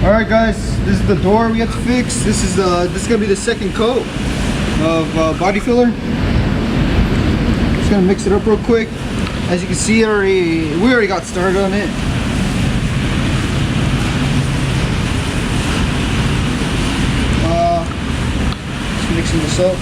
All right, guys, this is the door we have to fix. This is gonna be the second coat of body filler. Just gonna mix it up real quick. As you can see, we already got started on it. Just mixing this up.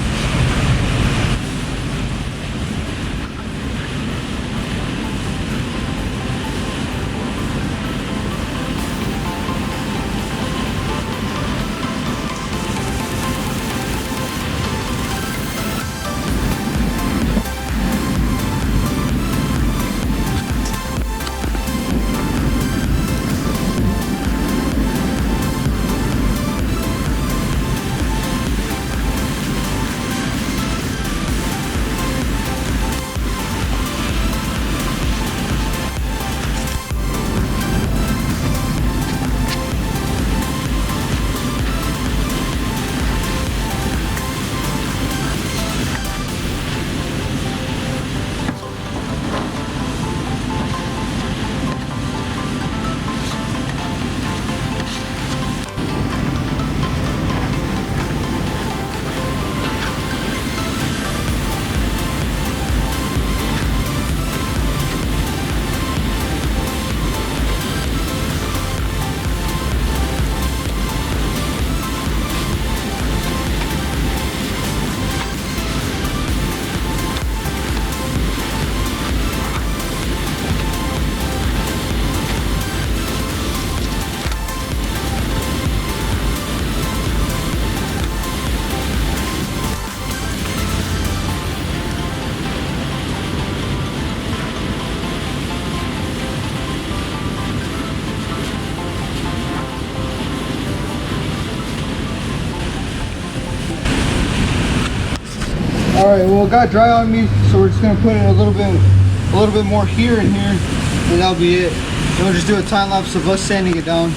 All right, well, it got dry on me, so we're just gonna put in a little bit more here and here, and that'll be it. Then we'll just do a time lapse of us sanding it down.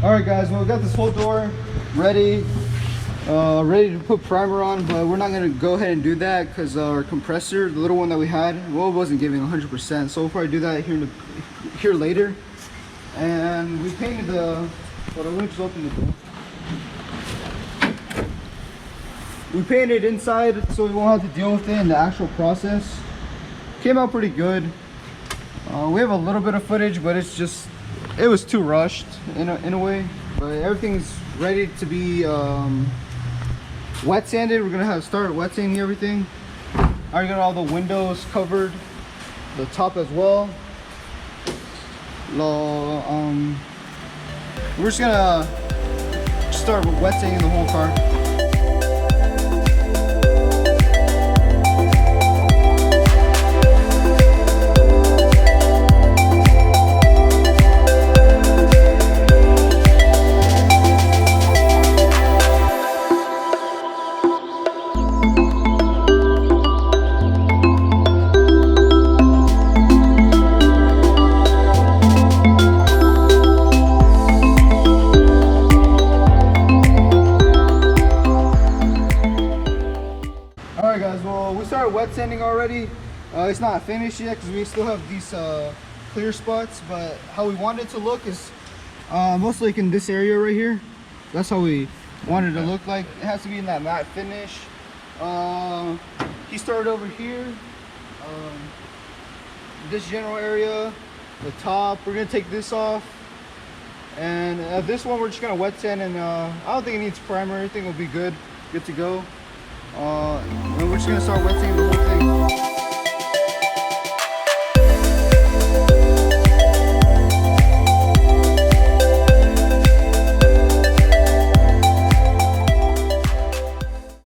Alright guys, well, we got this whole door ready to put primer on, but we're not going to go ahead and do that because our compressor, the little one that we had, well, it wasn't giving 100%, so we'll probably do that here later. And we painted let me just open the door. We painted inside so we won't have to deal with it in the actual process. Came out pretty good. We have a little bit of footage, but it was too rushed in a way, but everything's ready to be wet sanded. We're gonna start wet sanding everything. I already got all the windows covered, the top as well. We're just gonna start wet sanding the whole car. Alright guys, well, we started wet sanding already. It's not finished yet because we still have these clear spots, but how we want it to look is mostly like in this area right here. That's how we wanted it to look like. It has to be in that matte finish. He started over here, this general area, the top. We're gonna take this off, and this one we're just gonna wet sand, and I don't think it needs primer. Everything will be good to go. And we're just gonna start wet sanding the whole thing.